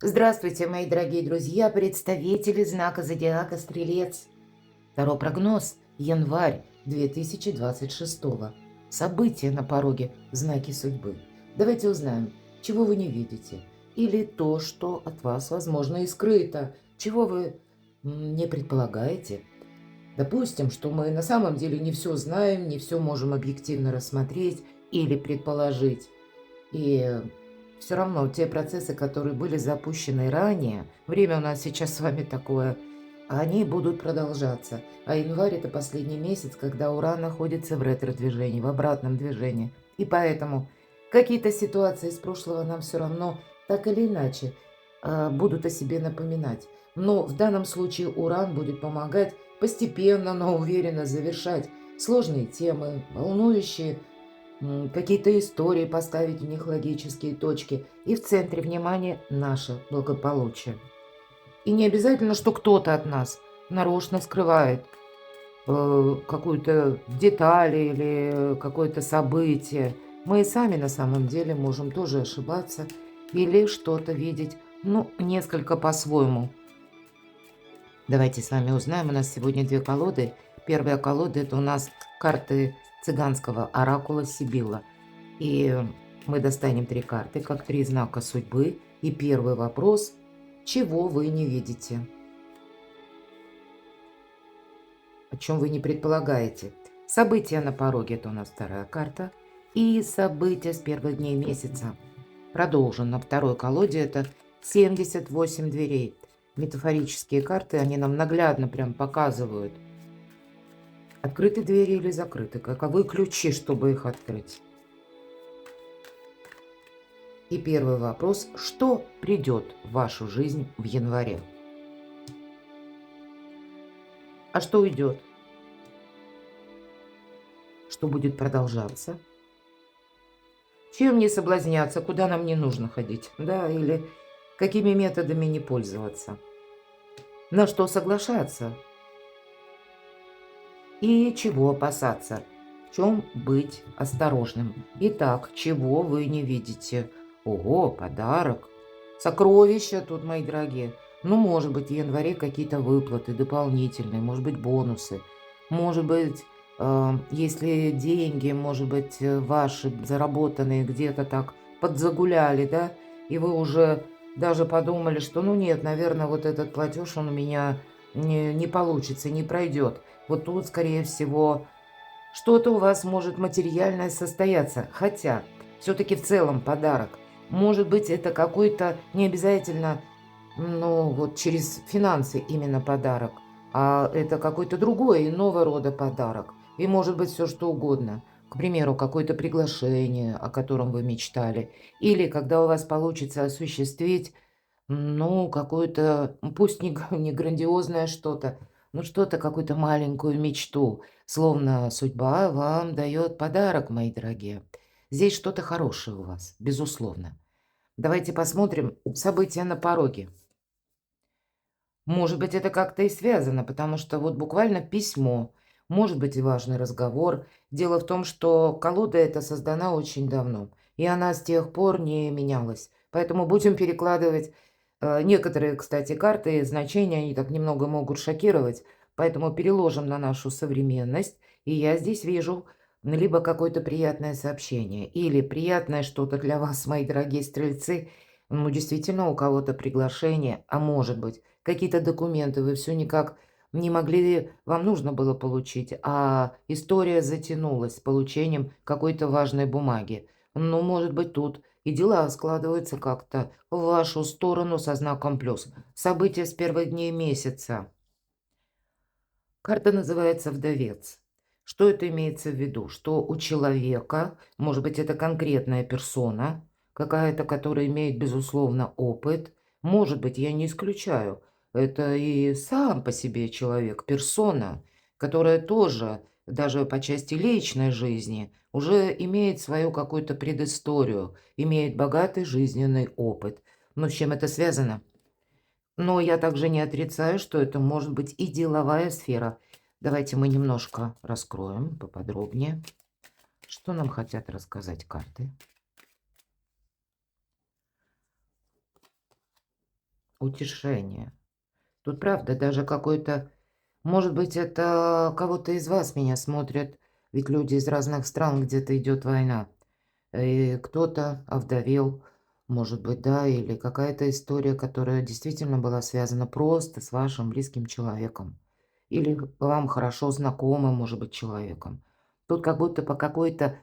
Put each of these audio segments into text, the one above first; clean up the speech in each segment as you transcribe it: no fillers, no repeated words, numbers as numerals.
Здравствуйте, мои дорогие друзья, представители знака зодиака Стрелец. Второй прогноз. Январь 2026. События на пороге, знаки судьбы. Давайте узнаем, чего вы не видите. Или то, что от вас, возможно, и скрыто. Чего вы не предполагаете. Допустим, что мы на самом деле не все знаем, не все можем объективно рассмотреть или предположить. И все равно те процессы, которые были запущены ранее, время у нас сейчас с вами такое, они будут продолжаться. А январь – это последний месяц, когда Уран находится в ретро-движении, в обратном движении. И поэтому какие-то ситуации из прошлого нам все равно так или иначе будут о себе напоминать. Но в данном случае Уран будет помогать постепенно, но уверенно завершать сложные темы, волнующие, какие-то истории, поставить в них логические точки. И в центре внимания наше благополучие. И не обязательно, что кто-то от нас нарочно скрывает какую-то деталь или какое-то событие. Мы и сами на самом деле можем тоже ошибаться или что-то видеть, несколько по-своему. Давайте с вами узнаем. У нас сегодня две колоды. Первая колода – это у нас карты цыганского оракула Сибилла. И мы достанем три карты, как три знака судьбы. И первый вопрос – чего вы не видите? О чем вы не предполагаете? События на пороге – это у нас вторая карта. И события с первых дней месяца. Продолжим. На второй колоде это 78 дверей. Метафорические карты, они нам наглядно прям показывают, открыты двери или закрыты, каковы ключи, чтобы их открыть. И первый вопрос. Что придет в вашу жизнь в январе? А что уйдет? Что будет продолжаться? Чем не соблазняться? Куда нам не нужно ходить? Да, или какими методами не пользоваться? На что соглашаться? И чего опасаться? В чем быть осторожным? Итак, чего вы не видите? Ого, подарок. Сокровища тут, мои дорогие. Может быть, в январе какие-то выплаты дополнительные, может быть, бонусы. Может быть, если деньги, может быть, ваши заработанные где-то так подзагуляли, да, и вы уже даже подумали, что, нет, наверное, вот этот платеж, он у меня не получится, не пройдет. Вот тут, скорее всего, что-то у вас может материальное состояться. Хотя, все-таки в целом подарок. Может быть, это какой-то, не обязательно, вот через финансы именно подарок, а это какой-то другой, иного рода подарок. И может быть все что угодно. К примеру, какое-то приглашение, о котором вы мечтали. Или когда у вас получится осуществить какое-то, пусть не грандиозное что-то, но что-то, какую-то маленькую мечту. Словно судьба вам дает подарок, мои дорогие. Здесь что-то хорошее у вас, безусловно. Давайте посмотрим события на пороге. Может быть, это как-то и связано, потому что вот буквально письмо, может быть и важный разговор. Дело в том, что колода эта создана очень давно, и она с тех пор не менялась. Поэтому будем перекладывать некоторые, кстати, карты, значения, они так немного могут шокировать, поэтому переложим на нашу современность, и я здесь вижу либо какое-то приятное сообщение, или приятное что-то для вас, мои дорогие стрельцы, действительно у кого-то приглашение, а может быть, какие-то документы вы все никак не могли, вам нужно было получить, а история затянулась с получением какой-то важной бумаги. Может быть, тут и дела складываются как-то в вашу сторону со знаком плюс. События с первых дней месяца. Карта называется «Вдовец». Что это имеется в виду? Что у человека, может быть, это конкретная персона, какая-то, которая имеет, безусловно, опыт. Может быть, я не исключаю, это и сам по себе человек, персона, которая тоже, даже по части личной жизни, уже имеет свою какую-то предысторию, имеет богатый жизненный опыт. Но с чем это связано? Но я также не отрицаю, что это может быть и деловая сфера. Давайте мы немножко раскроем поподробнее, что нам хотят рассказать карты. утешение. Тут правда даже какой-то, может быть, это кого-то из вас меня смотрят, ведь люди из разных стран, где-то идет война. И кто-то овдовел, может быть, да, или какая-то история, которая действительно была связана просто с вашим близким человеком. Или вам хорошо знакомым, может быть, человеком. Тут как будто по какой-то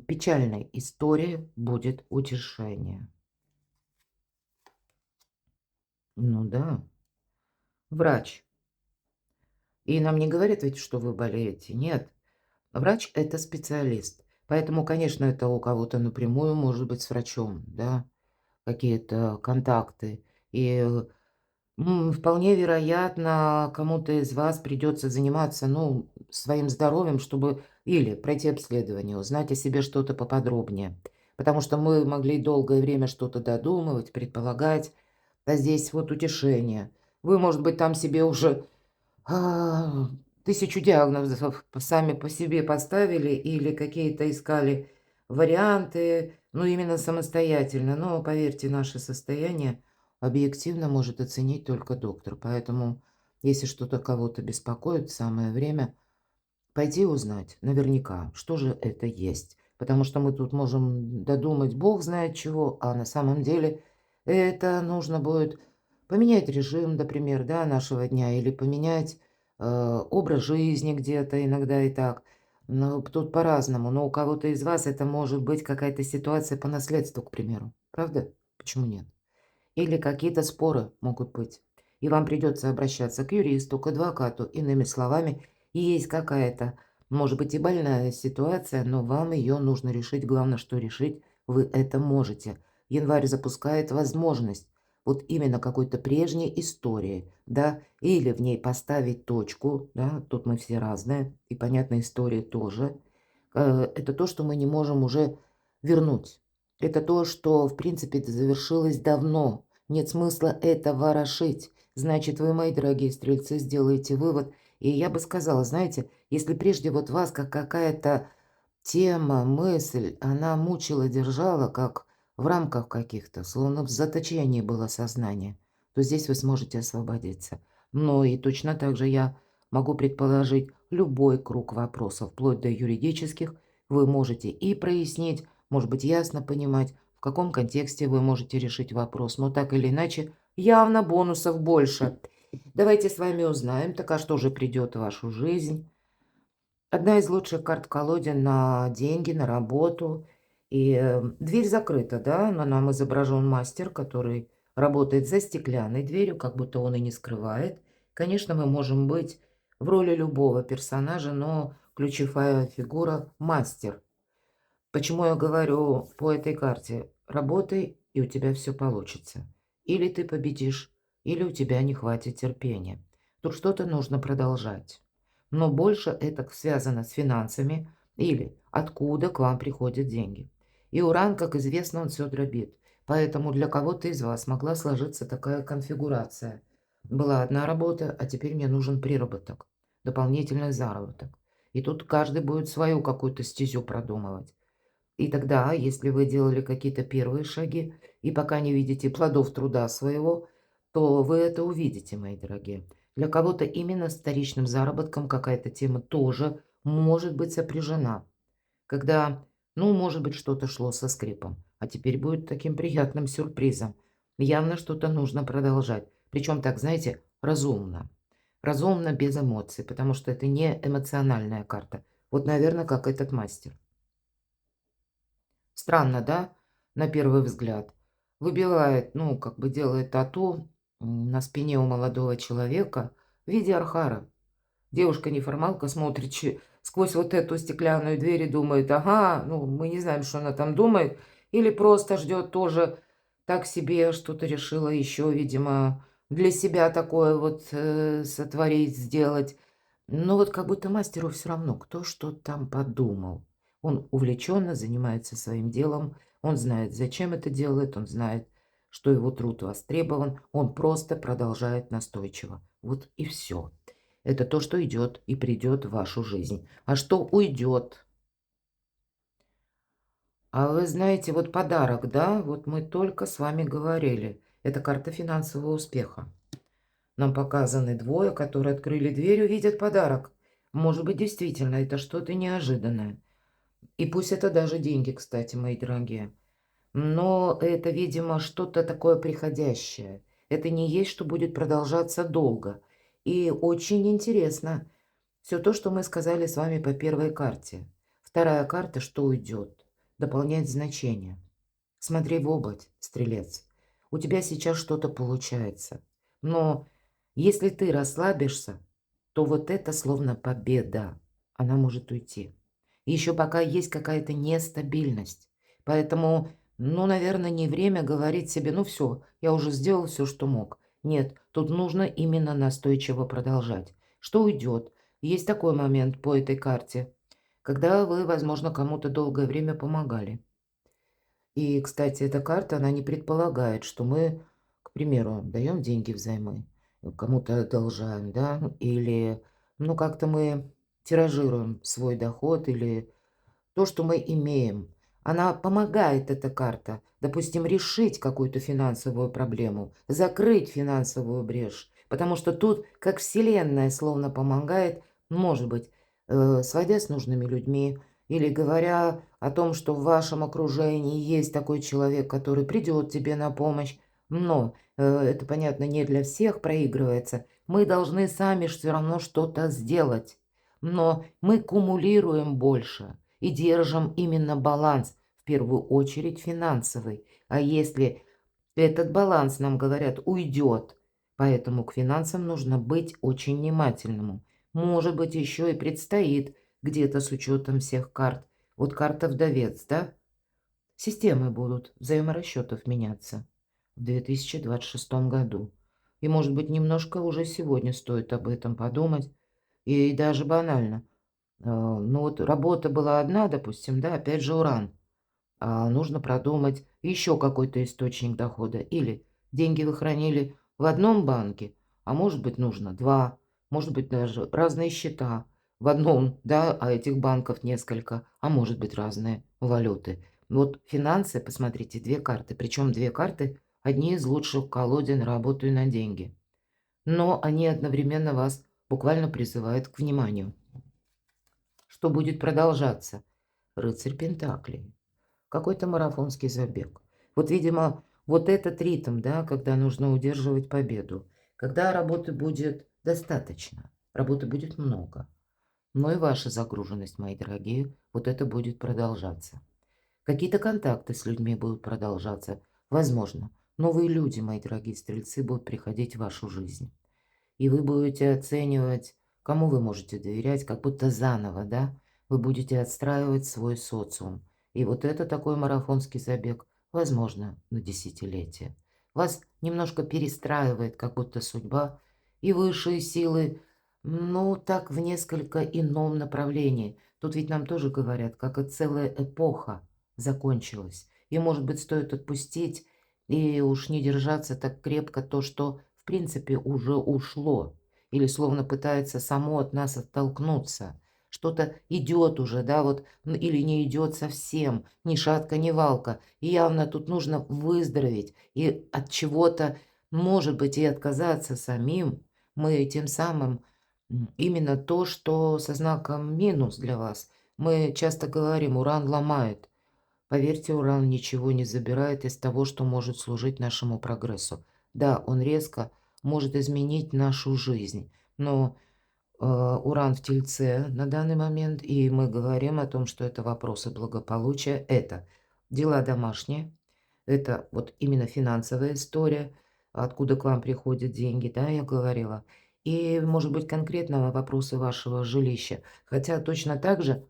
печальной истории будет утешение. Ну да, врач. И нам не говорят ведь, что вы болеете. Нет, врач– это специалист. Поэтому, конечно, это у кого-то напрямую может быть с врачом, да, какие-то контакты. И вполне вероятно, кому-то из вас придется заниматься, ну, своим здоровьем, чтобы или пройти обследование, узнать о себе что-то поподробнее. Потому что мы могли долгое время что-то додумывать, предполагать, а здесь вот утешение. Вы, может быть, там себе уже 1000 диагнозов сами по себе поставили или какие-то искали варианты, ну, именно самостоятельно. Но, поверьте, наше состояние объективно может оценить только доктор. Поэтому, если что-то кого-то беспокоит, самое время пойти узнать наверняка, что же это есть. Потому что мы тут можем додумать бог знает чего, а на самом деле это нужно будет поменять режим, например, да, нашего дня, или поменять образ жизни где-то, иногда и так. Но тут по-разному. Но у кого-то из вас это может быть какая-то ситуация по наследству, к примеру. Правда? Почему нет? Или какие-то споры могут быть. И вам придется обращаться к юристу, к адвокату. Иными словами, есть какая-то, может быть, и больная ситуация, но вам ее нужно решить. Главное, что решить вы это можете. Январь запускает возможность вот именно какой-то прежней истории, да, или в ней поставить точку, да, тут мы все разные, и, понятно, истории тоже. Это то, что мы не можем уже вернуть. Это то, что, в принципе, это завершилось давно. Нет смысла это ворошить. Значит, вы, мои дорогие стрельцы, сделаете вывод. И я бы сказала, знаете, если прежде вот вас как какая-то тема, мысль, она мучила, держала, как в рамках каких-то, словно в заточении было сознание, то здесь вы сможете освободиться. Но и точно так же я могу предположить любой круг вопросов, вплоть до юридических, вы можете и прояснить, может быть, ясно понимать, в каком контексте вы можете решить вопрос. Но так или иначе, явно бонусов больше. Давайте с вами узнаем, так а что же придет в вашу жизнь. Одна из лучших карт в колоде на деньги, на работу. И дверь закрыта, да, но нам изображен мастер, который работает за стеклянной дверью, как будто он и не скрывает. Конечно, мы можем быть в роли любого персонажа, но ключевая фигура– мастер. Почему я говорю по этой карте? Работай, и у тебя все получится. Или ты победишь, или у тебя не хватит терпения. Тут что-то нужно продолжать. Но больше это связано с финансами или откуда к вам приходят деньги. И Уран, как известно, он все дробит. Поэтому для кого-то из вас могла сложиться такая конфигурация. Была одна работа, а теперь мне нужен приработок, дополнительный заработок. И тут каждый будет свою какую-то стезю продумывать. И тогда, если вы делали какие-то первые шаги и пока не видите плодов труда своего, то вы это увидите, мои дорогие. Для кого-то именно с вторичным заработком какая-то тема тоже может быть сопряжена. Когда, ну, может быть, что-то шло со скрипом, а теперь будет таким приятным сюрпризом. Явно что-то нужно продолжать. Причем так, знаете, разумно. Разумно, без эмоций, потому что это не эмоциональная карта. Вот, наверное, как этот мастер. Странно, да, на первый взгляд. Выбивает, ну, как бы делает тату на спине у молодого человека в виде архара. Девушка-неформалка смотрит сквозь вот эту стеклянную дверь и думает, ага, ну, мы не знаем, что она там думает, или просто ждет тоже так себе, что-то решила еще, видимо, для себя такое вот сотворить, сделать. Но вот как будто мастеру все равно, кто что там подумал. Он увлеченно занимается своим делом, он знает, зачем это делает, он знает, что его труд востребован, он просто продолжает настойчиво. Вот и все. Это то, что идет и придет в вашу жизнь. А что уйдет? А вы знаете, вот подарок, да, вот мы только с вами говорили. Это карта финансового успеха. Нам показаны двое, которые открыли дверь, увидят подарок. Может быть, действительно, это что-то неожиданное. И пусть это даже деньги, кстати, мои дорогие. Но это, видимо, что-то такое приходящее. Это не есть, что будет продолжаться долго. И очень интересно все то, что мы сказали с вами по первой карте. Вторая карта, что уйдет, дополняет значение. Смотри в обувь, стрелец. У тебя сейчас что-то получается. Но если ты расслабишься, то вот это словно победа. Она может уйти. Еще пока есть какая-то нестабильность. Поэтому, ну, наверное, не время говорить себе, ну все, я уже сделал все, что мог. Нет, тут нужно именно настойчиво продолжать. Что уйдет? Есть такой момент по этой карте, когда вы, возможно, кому-то долгое время помогали. И, кстати, эта карта, она не предполагает, что мы, к примеру, даем деньги взаймы, кому-то одолжаем, да, или, ну, как-то мы тиражируем свой доход или то, что мы имеем. Она помогает, эта карта, допустим, решить какую-то финансовую проблему, закрыть финансовую брешь, потому что тут как вселенная словно помогает, может быть, сводя с нужными людьми или говоря о том, что в вашем окружении есть такой человек, который придет тебе на помощь. Но это, понятно, не для всех проигрывается. Мы должны сами все равно что-то сделать. Но мы кумулируем больше и держим именно баланс, в первую очередь финансовый. А если этот баланс, нам говорят, уйдет, поэтому к финансам нужно быть очень внимательному. Может быть, еще и предстоит где-то с учетом всех карт. Вот карта вдовец, да? Системы будут взаиморасчетов меняться в 2026 году. И, может быть, немножко уже сегодня стоит об этом подумать. И даже банально. Ну вот работа была одна, допустим, да, опять же уран. Нужно продумать еще какой-то источник дохода. Или деньги вы хранили в одном банке, а может быть нужно два, может быть даже разные счета в одном, да, а этих банков несколько, а может быть разные валюты. Вот финансы, посмотрите, две карты, причем две карты, одни из лучших колоден «Работаю на деньги». Но они одновременно вас буквально призывают к вниманию. Что будет продолжаться? Рыцарь Пентаклей. Какой-то марафонский забег. Вот, видимо, вот этот ритм, да, когда нужно удерживать победу. Когда работы будет достаточно, работы будет много. Но и ваша загруженность, мои дорогие, вот это будет продолжаться. Какие-то контакты с людьми будут продолжаться. Возможно, новые люди, мои дорогие стрельцы, будут приходить в вашу жизнь. И вы будете оценивать, кому вы можете доверять, как будто заново, да? Вы будете отстраивать свой социум. И вот это такой марафонский забег, возможно, на десятилетие. Вас немножко перестраивает, как будто судьба, и высшие силы, ну, так в несколько ином направлении. Тут ведь нам тоже говорят, как и целая эпоха закончилась. И, может быть, стоит отпустить и уж не держаться так крепко то, что в принципе уже ушло или словно пытается само от нас оттолкнуться. Что-то идет уже, да, вот, или не идет совсем, ни шатка, ни валка. И явно тут нужно выздороветь и от чего-то, может быть, и отказаться самим. Мы тем самым именно то, что со знаком минус для вас. Мы часто говорим, уран ломает. Поверьте, уран ничего не забирает из того, что может служить нашему прогрессу. Да, он резко может изменить нашу жизнь, но уран в Тельце на данный момент, и мы говорим о том, что это вопросы благополучия, это дела домашние, это вот именно финансовая история, откуда к вам приходят деньги, да, я говорила. И, может быть, конкретно вопросы вашего жилища. Хотя точно так же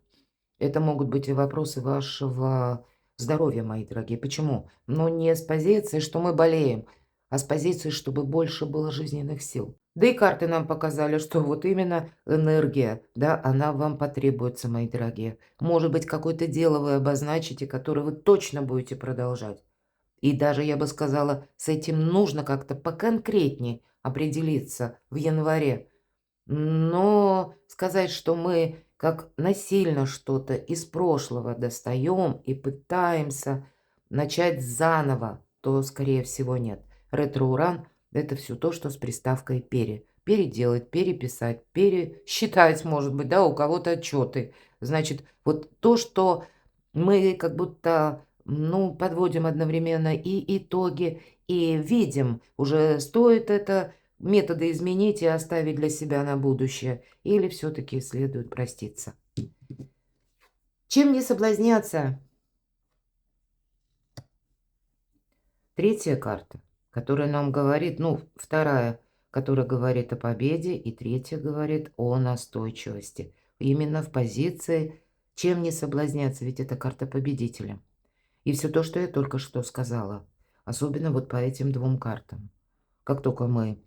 это могут быть и вопросы вашего здоровья, мои дорогие. Почему? Но не с позиции, что мы болеем, а с позиции, чтобы больше было жизненных сил. Да и карты нам показали, что вот именно энергия, да, она вам потребуется, мои дорогие. Может быть, какое-то дело вы обозначите, которое вы точно будете продолжать. И даже, я бы сказала, с этим нужно как-то поконкретнее определиться в январе. Но сказать, что мы как насильно что-то из прошлого достаем и пытаемся начать заново, то, скорее всего, нет. Ретро-уран– это все то, что с приставкой «пере». Переделать, переписать, пересчитать, может быть, да, у кого-то отчеты. Значит, вот то, что мы как будто, ну, подводим одновременно и итоги, и видим, уже стоит это методы изменить и оставить для себя на будущее, или все-таки следует проститься. Чем не соблазняться? Третья карта, которая нам говорит, ну, вторая, которая говорит о победе, и третья говорит о настойчивости. Именно в позиции «чем не соблазняться», ведь это карта победителя. И все то, что я только что сказала, особенно вот по этим двум картам. Как только мы,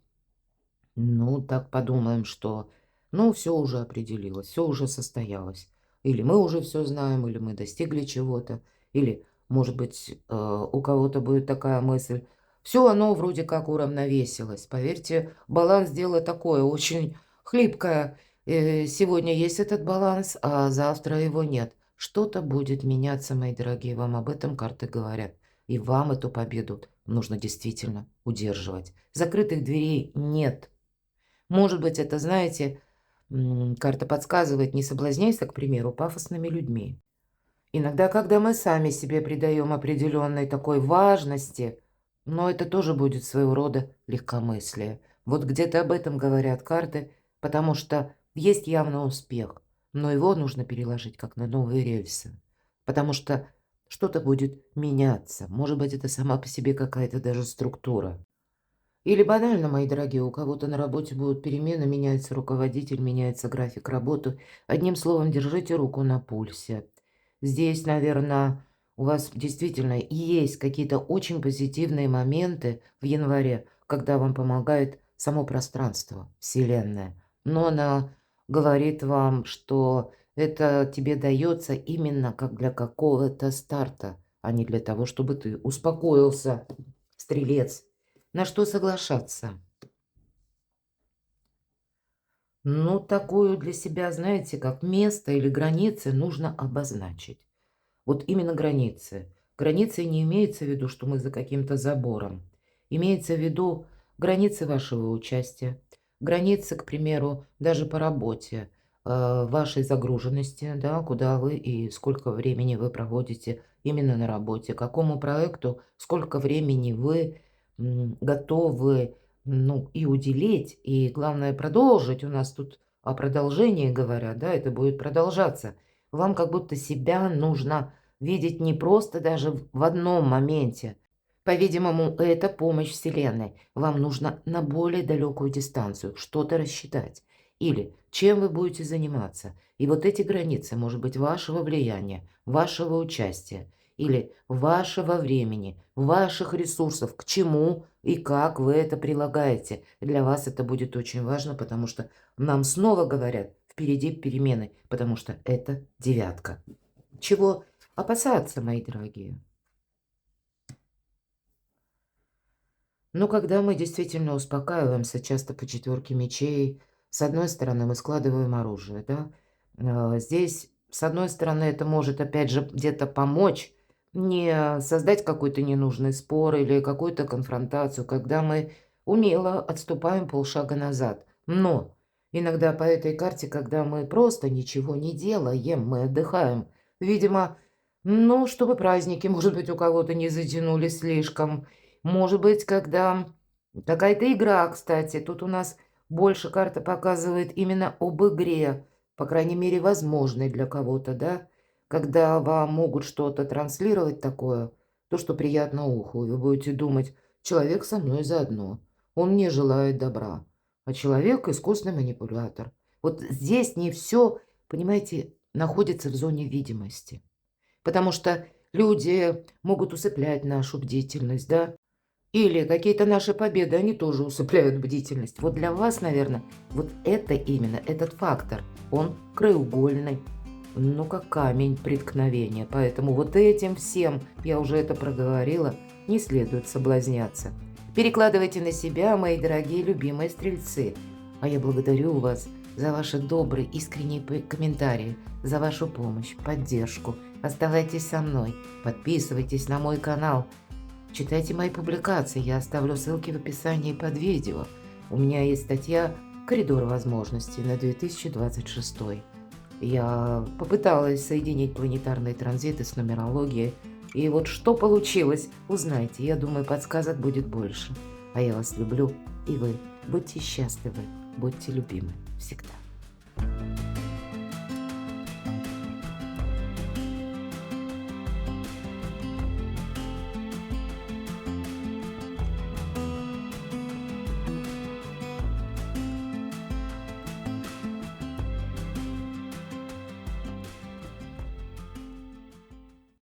ну, так подумаем, что, ну, все уже определилось, все уже состоялось. Или мы уже все знаем, или мы достигли чего-то, или, может быть, у кого-то будет такая мысль. Все оно вроде как уравновесилось. Поверьте, баланс дела такое, очень хлипкое. Сегодня есть этот баланс, а завтра его нет. Что-то будет меняться, мои дорогие, вам об этом карты говорят. И вам эту победу нужно действительно удерживать. Закрытых дверей нет. Может быть, это, знаете, карта подсказывает, не соблазняйся, к примеру, пафосными людьми. Иногда, когда мы сами себе придаем определенной такой важности, но это тоже будет своего рода легкомыслие. Вот где-то об этом говорят карты, потому что есть явный успех, но его нужно переложить как на новые рельсы, потому что что-то будет меняться. Может быть, это сама по себе какая-то даже структура. Или банально, мои дорогие, у кого-то на работе будут перемены, меняется руководитель, меняется график работы. Одним словом, держите руку на пульсе. Здесь, наверное, у вас действительно есть какие-то очень позитивные моменты в январе, когда вам помогает само пространство, Вселенная. Но она говорит вам, что это тебе дается именно как для какого-то старта, а не для того, чтобы ты успокоился, стрелец. На что соглашаться? Ну, такую для себя, знаете, как место или границы нужно обозначить. Вот именно границы. Границы не имеется в виду, что мы за каким-то забором. Имеется в виду границы вашего участия, границы, к примеру, даже по работе, вашей загруженности, да, куда вы и сколько времени вы проводите именно на работе, какому проекту, сколько времени вы готовы, ну, и уделить, и, главное, продолжить. У нас тут о продолжении говорят, да, это будет продолжаться. Вам как будто себя нужно видеть не просто даже в одном моменте. По-видимому, это помощь Вселенной. Вам нужно на более далекую дистанцию что-то рассчитать. Или чем вы будете заниматься. И вот эти границы, может быть, вашего влияния, вашего участия, или вашего времени, ваших ресурсов, к чему и как вы это прилагаете. Для вас это будет очень важно, потому что нам снова говорят, впереди перемены, потому что это девятка. Чего опасаться, мои дорогие? Но когда мы действительно успокаиваемся, часто по четверке мечей, с одной стороны мы складываем оружие, да? Здесь, с одной стороны, это может, опять же, где-то помочь не создать какой-то ненужный спор или какую-то конфронтацию, когда мы умело отступаем полшага назад. Но иногда по этой карте, когда мы просто ничего не делаем, мы отдыхаем. Видимо, ну, чтобы праздники, может быть, у кого-то не затянулись слишком. Может быть, когда какая-то игра, кстати, тут у нас больше карта показывает именно об игре, по крайней мере, возможной для кого-то, да? Когда вам могут что-то транслировать такое, то, что приятно уху, и вы будете думать, человек со мной заодно, он мне желает добра, а человек– искусный манипулятор. Вот здесь не все, понимаете, находится в зоне видимости, потому что люди могут усыплять нашу бдительность, да? Или какие-то наши победы, они тоже усыпляют бдительность. Вот для вас, наверное, вот это именно, этот фактор, он краеугольный, ну, как камень преткновения. Поэтому вот этим всем, я уже это проговорила, не следует соблазняться. Перекладывайте на себя, мои дорогие любимые стрельцы. А я благодарю вас за ваши добрые, искренние комментарии, за вашу помощь, поддержку. Оставайтесь со мной, подписывайтесь на мой канал. Читайте мои публикации, я оставлю ссылки в описании под видео. У меня есть статья «Коридор возможностей» на 2026. Я попыталась соединить планетарные транзиты с нумерологией. И вот что получилось, узнайте. Я думаю, подсказок будет больше. А я вас люблю, и вы будьте счастливы, будьте любимы всегда.